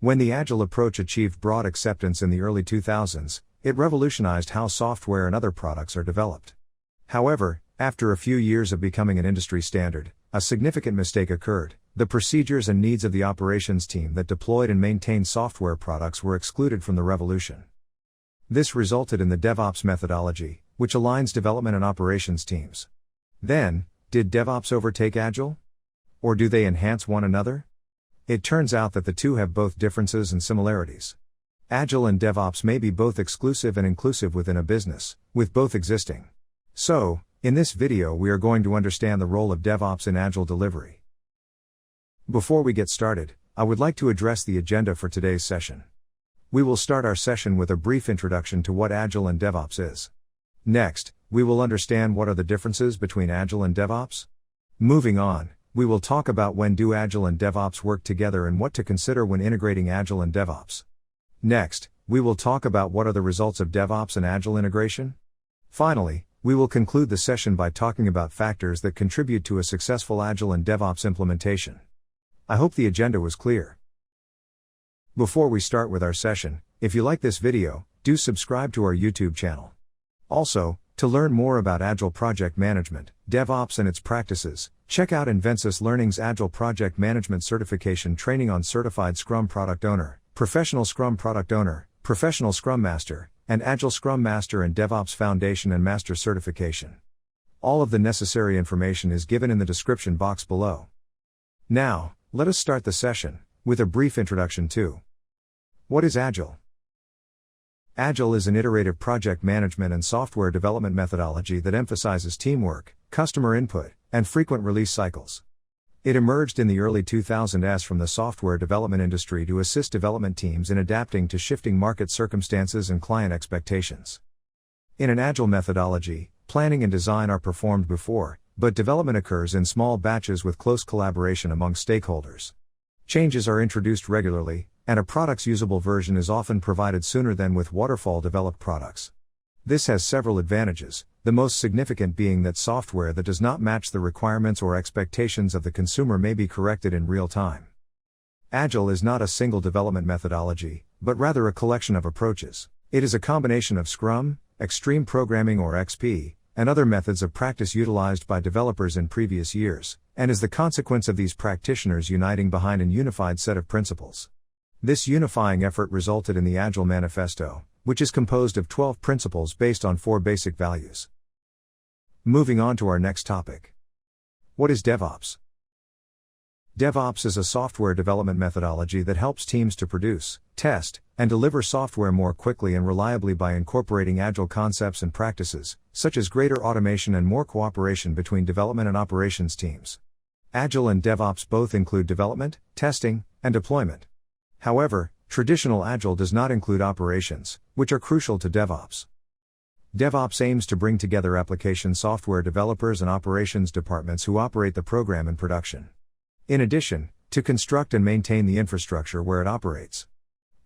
When the Agile approach achieved broad acceptance in the early 2000s, it revolutionized how software and other products are developed. However, after a few years of becoming an industry standard, a significant mistake occurred. The procedures and needs of the operations team that deployed and maintained software products were excluded from the revolution. This resulted in the DevOps methodology, which aligns development and operations teams. Then, did DevOps overtake Agile? Or do they enhance one another? It turns out that the two have both differences and similarities. Agile and DevOps may be both exclusive and inclusive within a business, with both existing. So, in this video we are going to understand the role of DevOps in Agile delivery. Before we get started, I would like to address the agenda for today's session. We will start our session with a brief introduction to what Agile and DevOps is. Next, we will understand what are the differences between Agile and DevOps. Moving on, we will talk about when do Agile and DevOps work together and what to consider when integrating Agile and DevOps. Next, we will talk about what are the results of DevOps and Agile integration. Finally, we will conclude the session by talking about factors that contribute to a successful Agile and DevOps implementation. I hope the agenda was clear. Before we start with our session, if you like this video, do subscribe to our YouTube channel. Also, to learn more about Agile project management, DevOps and its practices, check out Invensis Learning's Agile Project Management Certification Training on Certified Scrum Product Owner, Professional Scrum Product Owner, Professional Scrum Master, and Agile Scrum Master and DevOps Foundation and Master Certification. All of the necessary information is given in the description box below. Now, let us start the session with a brief introduction to what is Agile? Agile is an iterative project management and software development methodology that emphasizes teamwork, customer input, and frequent release cycles. It emerged in the early 2000s from the software development industry to assist development teams in adapting to shifting market circumstances and client expectations. In an Agile methodology, planning and design are performed before, but development occurs in small batches with close collaboration among stakeholders. Changes are introduced regularly, and a product's usable version is often provided sooner than with waterfall-developed products. This has several advantages, the most significant being that software that does not match the requirements or expectations of the consumer may be corrected in real time. Agile is not a single development methodology, but rather a collection of approaches. It is a combination of Scrum, Extreme Programming or XP, and other methods of practice utilized by developers in previous years, and is the consequence of these practitioners uniting behind an unified set of principles. This unifying effort resulted in the Agile Manifesto, which is composed of 12 principles based on 4 basic values. Moving on to our next topic. What is DevOps? DevOps is a software development methodology that helps teams to produce, test, and deliver software more quickly and reliably by incorporating Agile concepts and practices, such as greater automation and more cooperation between development and operations teams. Agile and DevOps both include development, testing, and deployment. However, traditional Agile does not include operations, which are crucial to DevOps. DevOps aims to bring together application software developers and operations departments who operate the program in production. In addition, to construct and maintain the infrastructure where it operates.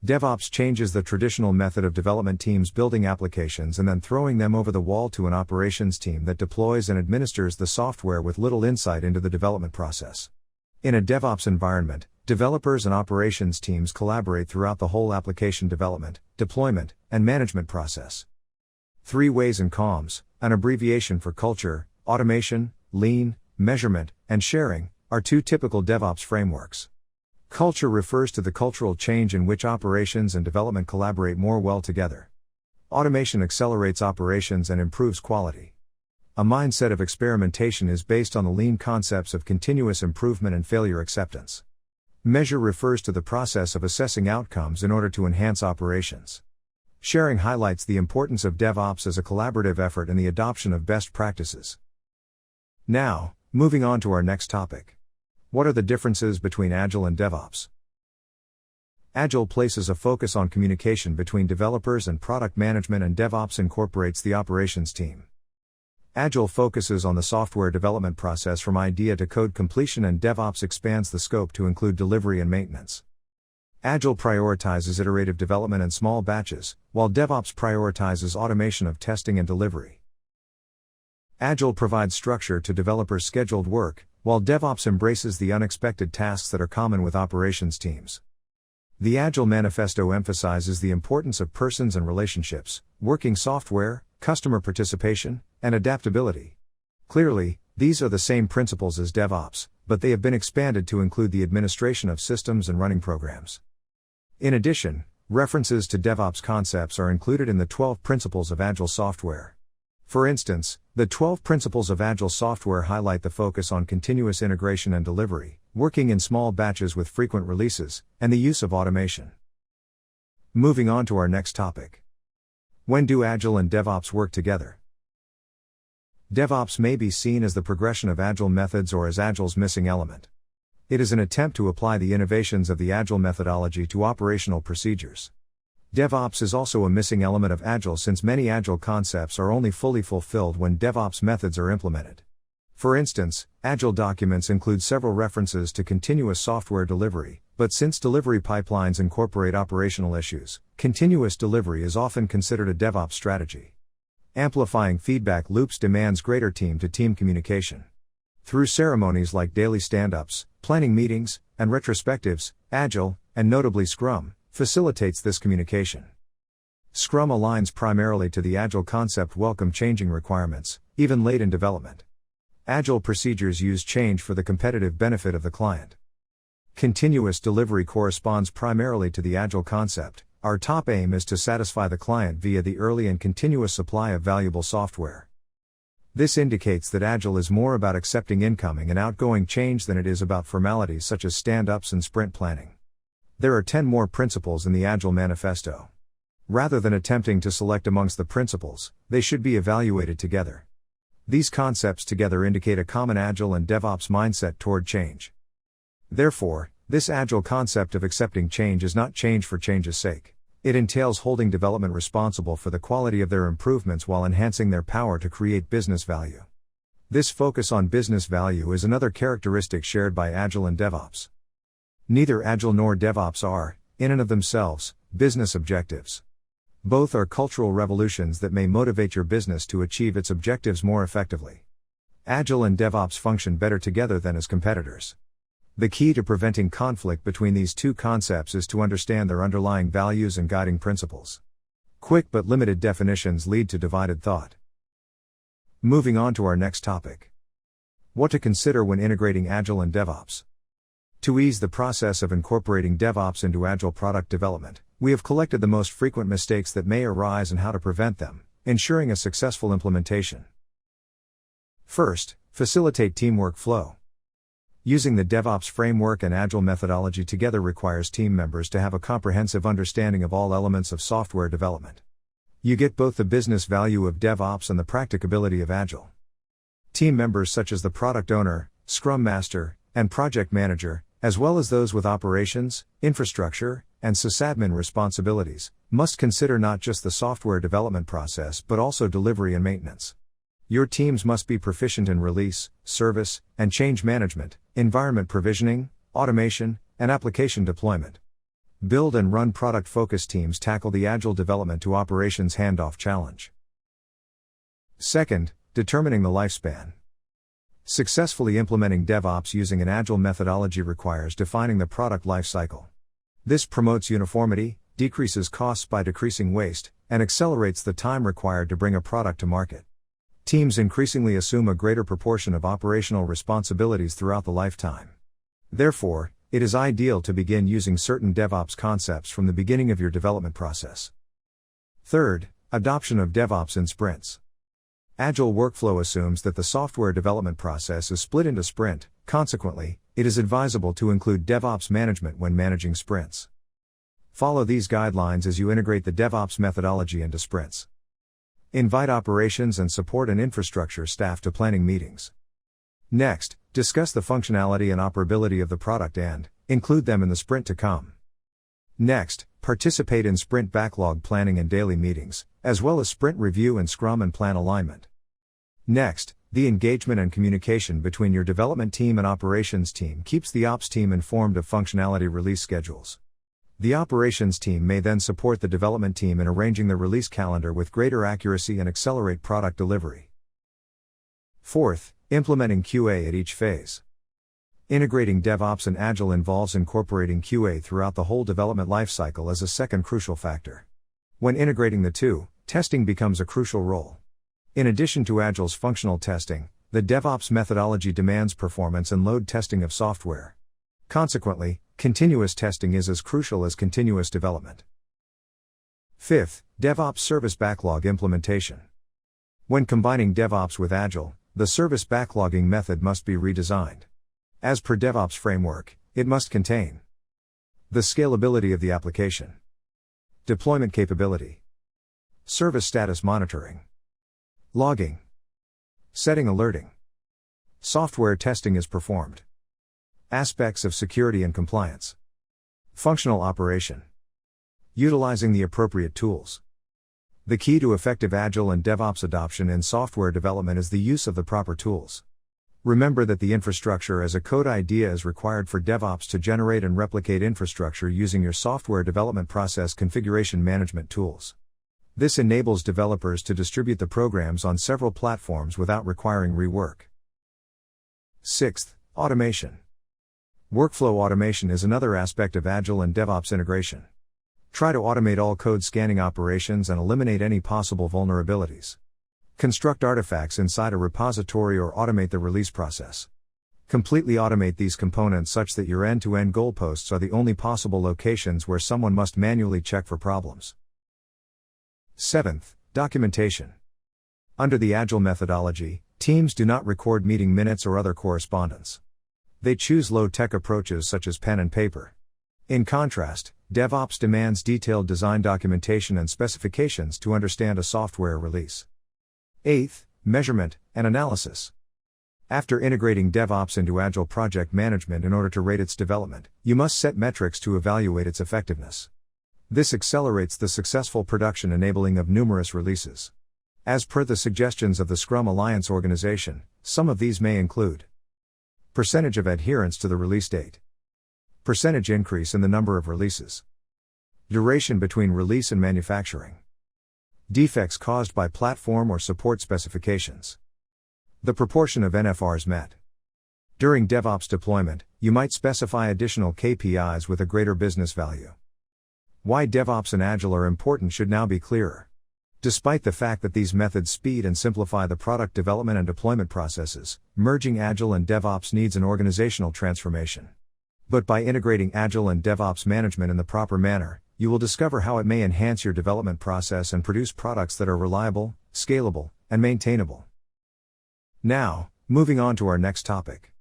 DevOps changes the traditional method of development teams building applications and then throwing them over the wall to an operations team that deploys and administers the software with little insight into the development process. In a DevOps environment, developers and operations teams collaborate throughout the whole application development, deployment, and management process. 3 Ways and COMS, an abbreviation for culture, automation, lean, measurement, and sharing, are 2 typical DevOps frameworks. Culture refers to the cultural change in which operations and development collaborate more well together. Automation accelerates operations and improves quality. A mindset of experimentation is based on the lean concepts of continuous improvement and failure acceptance. Measure refers to the process of assessing outcomes in order to enhance operations. Sharing highlights the importance of DevOps as a collaborative effort in the adoption of best practices. Now, moving on to our next topic. What are the differences between Agile and DevOps? Agile places a focus on communication between developers and product management, and DevOps incorporates the operations team. Agile focuses on the software development process from idea to code completion, and DevOps expands the scope to include delivery and maintenance. Agile prioritizes iterative development and small batches, while DevOps prioritizes automation of testing and delivery. Agile provides structure to developers' scheduled work, while DevOps embraces the unexpected tasks that are common with operations teams. The Agile Manifesto emphasizes the importance of persons and relationships, working software, customer participation, and adaptability. Clearly, these are the same principles as DevOps, but they have been expanded to include the administration of systems and running programs. In addition, references to DevOps concepts are included in the 12 Principles of Agile Software. For instance, the 12 Principles of Agile Software highlight the focus on continuous integration and delivery, working in small batches with frequent releases, and the use of automation. Moving on to our next topic. When do Agile and DevOps work together? DevOps may be seen as the progression of Agile methods or as Agile's missing element. It is an attempt to apply the innovations of the Agile methodology to operational procedures. DevOps is also a missing element of Agile since many Agile concepts are only fully fulfilled when DevOps methods are implemented. For instance, Agile documents include several references to continuous software delivery, but since delivery pipelines incorporate operational issues, continuous delivery is often considered a DevOps strategy. Amplifying feedback loops demands greater team-to-team communication. Through ceremonies like daily stand-ups, planning meetings, and retrospectives, Agile, and notably Scrum, facilitates this communication. Scrum aligns primarily to the Agile concept welcome changing requirements, even late in development. Agile procedures use change for the competitive benefit of the client. Continuous delivery corresponds primarily to the Agile concept. Our top aim is to satisfy the client via the early and continuous supply of valuable software. This indicates that Agile is more about accepting incoming and outgoing change than it is about formalities such as stand-ups and sprint planning. There are 10 more principles in the Agile Manifesto. Rather than attempting to select amongst the principles, they should be evaluated together. These concepts together indicate a common Agile and DevOps mindset toward change. Therefore, this Agile concept of accepting change is not change for change's sake. It entails holding development responsible for the quality of their improvements while enhancing their power to create business value. This focus on business value is another characteristic shared by Agile and DevOps. Neither Agile nor DevOps are, in and of themselves, business objectives. Both are cultural revolutions that may motivate your business to achieve its objectives more effectively. Agile and DevOps function better together than as competitors. The key to preventing conflict between these two concepts is to understand their underlying values and guiding principles. Quick but limited definitions lead to divided thought. Moving on to our next topic. What to consider when integrating Agile and DevOps. To ease the process of incorporating DevOps into Agile product development, we have collected the most frequent mistakes that may arise and how to prevent them, ensuring a successful implementation. First, facilitate teamwork flow. Using the DevOps framework and Agile methodology together requires team members to have a comprehensive understanding of all elements of software development. You get both the business value of DevOps and the practicability of Agile. Team members such as the product owner, Scrum Master, and project manager, as well as those with operations, infrastructure, and sysadmin responsibilities, must consider not just the software development process but also delivery and maintenance. Your teams must be proficient in release, service, and change management, environment provisioning, automation, and application deployment. Build and run product-focused teams tackle the Agile development to operations handoff challenge. Second, determining the lifespan. Successfully implementing DevOps using an Agile methodology requires defining the product lifecycle. This promotes uniformity, decreases costs by decreasing waste, and accelerates the time required to bring a product to market. Teams increasingly assume a greater proportion of operational responsibilities throughout the lifetime. Therefore, it is ideal to begin using certain DevOps concepts from the beginning of your development process. Third, adoption of DevOps in sprints. Agile workflow assumes that the software development process is split into sprint, consequently, it is advisable to include DevOps management when managing sprints. Follow these guidelines as you integrate the DevOps methodology into sprints. Invite operations and support and infrastructure staff to planning meetings. Next, discuss the functionality and operability of the product and include them in the sprint to come. Next, participate in sprint backlog planning and daily meetings, as well as sprint review and Scrum and plan alignment. Next, the engagement and communication between your development team and operations team keeps the ops team informed of functionality release schedules. The operations team may then support the development team in arranging the release calendar with greater accuracy and accelerate product delivery. Fourth, implementing QA at each phase. Integrating DevOps and Agile involves incorporating QA throughout the whole development lifecycle as a second crucial factor. When integrating the two, testing becomes a crucial role. In addition to Agile's functional testing, the DevOps methodology demands performance and load testing of software. Consequently, continuous testing is as crucial as continuous development. Fifth, DevOps service backlog implementation. When combining DevOps with Agile, the service backlogging method must be redesigned. As per DevOps framework, it must contain the scalability of the application, deployment capability, service status monitoring, logging, setting alerting, software testing is performed, aspects of security and compliance, functional operation, utilizing the appropriate tools. The key to effective Agile and DevOps adoption in software development is the use of the proper tools. Remember that the infrastructure as a code idea is required for DevOps to generate and replicate infrastructure using your software development process configuration management tools. This enables developers to distribute the programs on several platforms without requiring rework. Sixth, automation. Workflow automation is another aspect of Agile and DevOps integration. Try to automate all code scanning operations and eliminate any possible vulnerabilities. Construct artifacts inside a repository or automate the release process. Completely automate these components such that your end-to-end goalposts are the only possible locations where someone must manually check for problems. Seventh, documentation. Under the Agile methodology, teams do not record meeting minutes or other correspondence. They choose low-tech approaches such as pen and paper. In contrast, DevOps demands detailed design documentation and specifications to understand a software release. Eighth, measurement and analysis. After integrating DevOps into Agile project management in order to rate its development, you must set metrics to evaluate its effectiveness. This accelerates the successful production enabling of numerous releases. As per the suggestions of the Scrum Alliance organization, some of these may include percentage of adherence to the release date, percentage increase in the number of releases, duration between release and manufacturing, defects caused by platform or support specifications, the proportion of NFRs met. During DevOps deployment, you might specify additional KPIs with a greater business value. Why DevOps and Agile are important should now be clearer. Despite the fact that these methods speed and simplify the product development and deployment processes, merging Agile and DevOps needs an organizational transformation. But by integrating Agile and DevOps management in the proper manner, you will discover how it may enhance your development process and produce products that are reliable, scalable, and maintainable. Now, moving on to our next topic.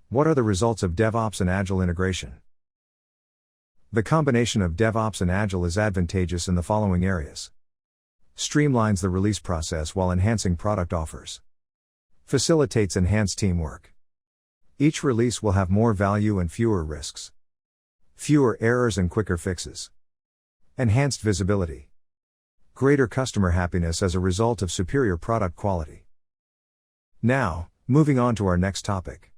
What are the results of DevOps and Agile integration? The combination of DevOps and Agile is advantageous in the following areas. Streamlines the release process while enhancing product offers. Facilitates enhanced teamwork. Each release will have more value and fewer risks. Fewer errors and quicker fixes. Enhanced visibility. Greater customer happiness as a result of superior product quality. Now, moving on to our next topic.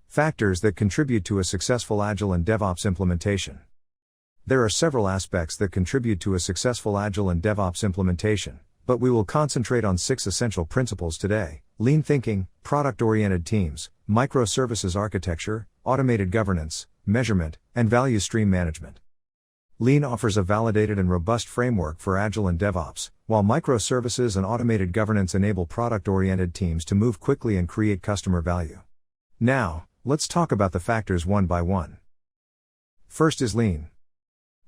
Factors that contribute to a successful Agile and DevOps implementation. There are several aspects that contribute to a successful Agile and DevOps implementation, but we will concentrate on 6 essential principles today: lean thinking, product-oriented teams, microservices architecture, automated governance, measurement, and value stream management. Lean offers a validated and robust framework for Agile and DevOps, while microservices and automated governance enable product-oriented teams to move quickly and create customer value. Now, let's talk about the factors one by one. First is lean.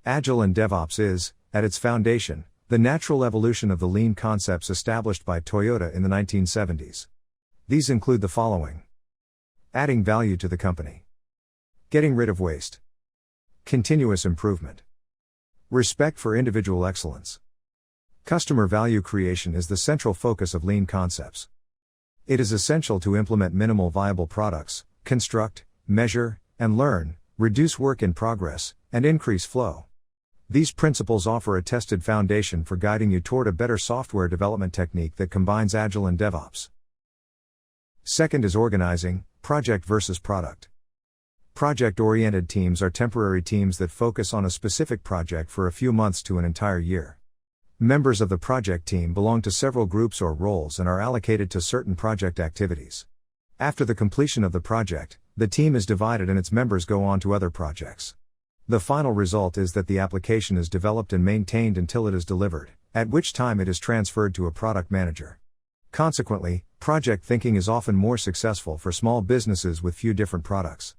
Agile and DevOps is, at its foundation, the natural evolution of the lean concepts established by Toyota in the 1970s. These include the following: adding value to the company, getting rid of waste, continuous improvement, respect for individual excellence. Customer value creation is the central focus of lean concepts. It is essential to implement minimal viable products, construct, measure, and learn, reduce work in progress, and increase flow. These principles offer a tested foundation for guiding you toward a better software development technique that combines Agile and DevOps. Second is organizing, project versus product. Project-oriented teams are temporary teams that focus on a specific project for a few months to an entire year. Members of the project team belong to several groups or roles and are allocated to certain project activities. After the completion of the project, the team is divided and its members go on to other projects. The final result is that the application is developed and maintained until it is delivered, at which time it is transferred to a product manager. Consequently, project thinking is often more successful for small businesses with few different products.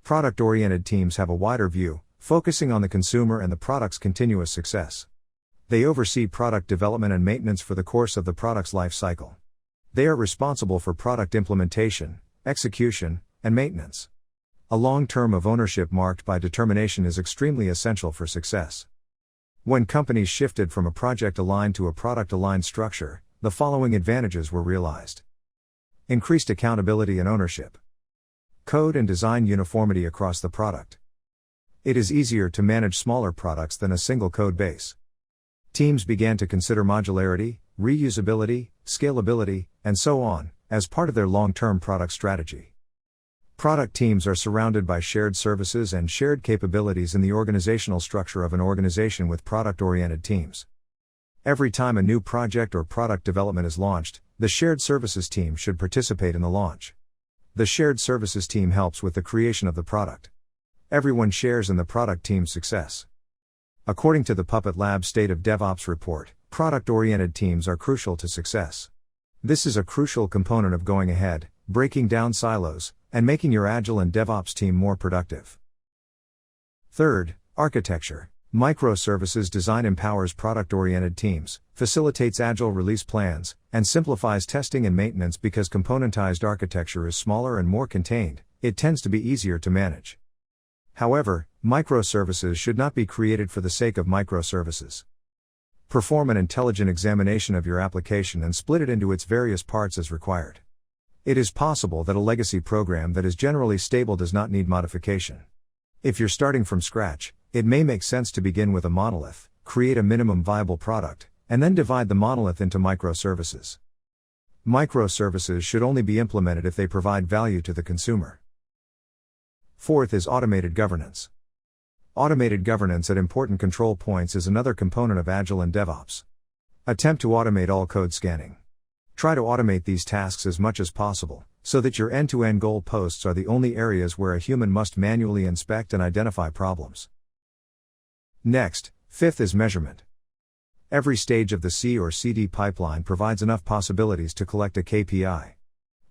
Product-oriented teams have a wider view, focusing on the consumer and the product's continuous success. They oversee product development and maintenance for the course of the product's life cycle. They are responsible for product implementation, execution, and maintenance. A long term of ownership marked by determination is extremely essential for success. When companies shifted from a project-aligned to a product-aligned structure, the following advantages were realized. Increased accountability and ownership. Code and design uniformity across the product. It is easier to manage smaller products than a single code base. Teams began to consider modularity, reusability, scalability, and so on, as part of their long-term product strategy. Product teams are surrounded by shared services and shared capabilities in the organizational structure of an organization with product-oriented teams. Every time a new project or product development is launched, the shared services team should participate in the launch. The shared services team helps with the creation of the product. Everyone shares in the product team's success. According to the Puppet Lab State of DevOps report, product-oriented teams are crucial to success. This is a crucial component of going ahead, breaking down silos, and making your Agile and DevOps team more productive. Third, architecture. Microservices design empowers product-oriented teams, facilitates agile release plans, and simplifies testing and maintenance because componentized architecture is smaller and more contained. It tends to be easier to manage. However, microservices should not be created for the sake of microservices. Perform an intelligent examination of your application and split it into its various parts as required. It is possible that a legacy program that is generally stable does not need modification. If you're starting from scratch, it may make sense to begin with a monolith, create a minimum viable product, and then divide the monolith into microservices. Microservices should only be implemented if they provide value to the consumer. Fourth is automated governance. Automated governance at important control points is another component of Agile and DevOps. Attempt to automate all code scanning. Try to automate these tasks as much as possible, so that your end-to-end goalposts are the only areas where a human must manually inspect and identify problems. Next, fifth is measurement. Every stage of the C or CD pipeline provides enough possibilities to collect a KPI.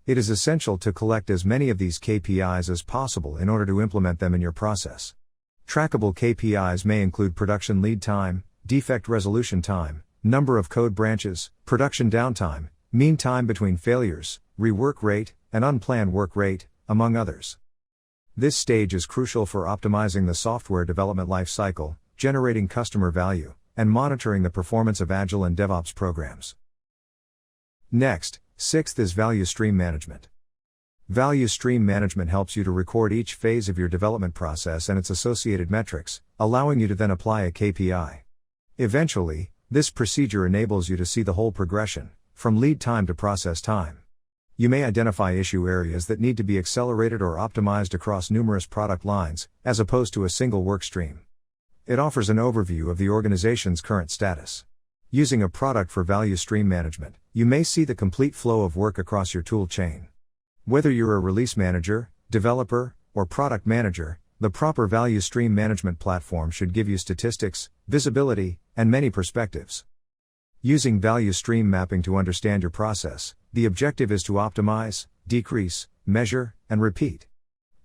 It is essential to collect as many of these KPIs as possible in order to implement them in your process. Trackable KPIs may include production lead time, defect resolution time, number of code branches, production downtime, mean time between failures, rework rate, and unplanned work rate, among others. This stage is crucial for optimizing the software development life cycle, generating customer value, and monitoring the performance of Agile and DevOps programs. Next, sixth is value stream management. Value stream management helps you to record each phase of your development process and its associated metrics, allowing you to then apply a KPI. Eventually, this procedure enables you to see the whole progression, from lead time to process time. You may identify issue areas that need to be accelerated or optimized across numerous product lines, as opposed to a single work stream. It offers an overview of the organization's current status. Using a product for value stream management, you may see the complete flow of work across your tool chain. Whether you're a release manager, developer, or product manager, the proper value stream management platform should give you statistics, visibility, and many perspectives. Using value stream mapping to understand your process, the objective is to optimize, decrease, measure, and repeat.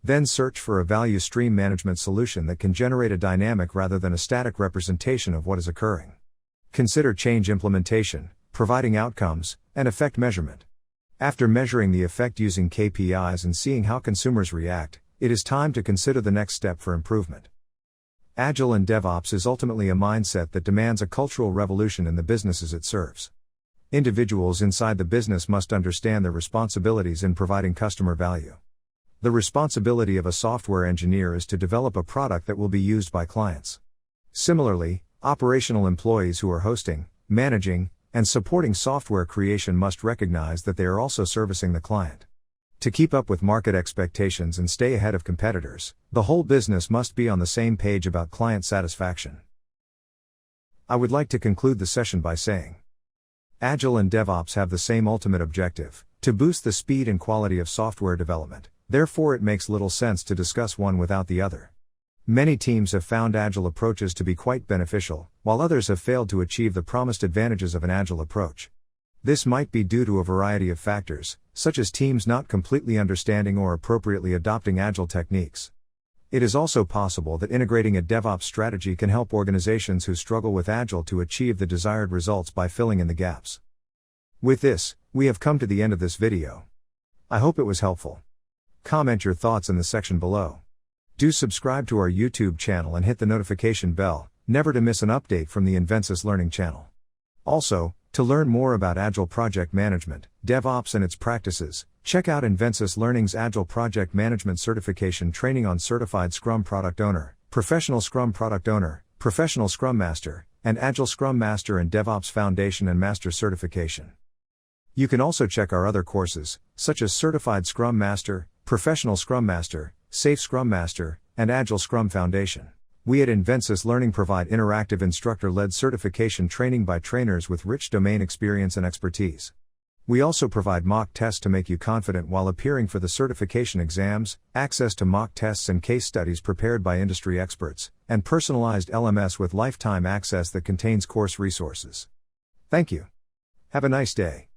Then search for a value stream management solution that can generate a dynamic rather than a static representation of what is occurring. Consider change implementation, providing outcomes, and effect measurement. After measuring the effect using KPIs and seeing how consumers react, it is time to consider the next step for improvement. Agile and DevOps is ultimately a mindset that demands a cultural revolution in the businesses it serves. Individuals inside the business must understand their responsibilities in providing customer value. The responsibility of a software engineer is to develop a product that will be used by clients. Similarly, operational employees who are hosting, managing, and supporting software creation must recognize that they are also servicing the client. To keep up with market expectations and stay ahead of competitors, the whole business must be on the same page about client satisfaction. I would like to conclude the session by saying, Agile and DevOps have the same ultimate objective: to boost the speed and quality of software development, Therefore, it makes little sense to discuss one without the other. Many teams have found Agile approaches to be quite beneficial, while others have failed to achieve the promised advantages of an Agile approach. This might be due to a variety of factors, such as teams not completely understanding or appropriately adopting Agile techniques. It is also possible that integrating a DevOps strategy can help organizations who struggle with Agile to achieve the desired results by filling in the gaps. With this, we have come to the end of this video. I hope it was helpful. Comment your thoughts in the section below. Do subscribe to our YouTube channel and hit the notification bell, never to miss an update from the Invensis Learning channel. Also, to learn more about Agile project management, DevOps and its practices, check out Invensis Learning's Agile Project Management Certification Training on Certified Scrum Product Owner, Professional Scrum Product Owner, Professional Scrum Master, and Agile Scrum Master and DevOps Foundation and Master Certification. You can also check our other courses, such as Certified Scrum Master, Professional Scrum Master, Safe Scrum Master, and Agile Scrum Foundation. We at Invensis Learning provide interactive instructor-led certification training by trainers with rich domain experience and expertise. We also provide mock tests to make you confident while appearing for the certification exams, access to mock tests and case studies prepared by industry experts, and personalized LMS with lifetime access that contains course resources. Thank you. Have a nice day.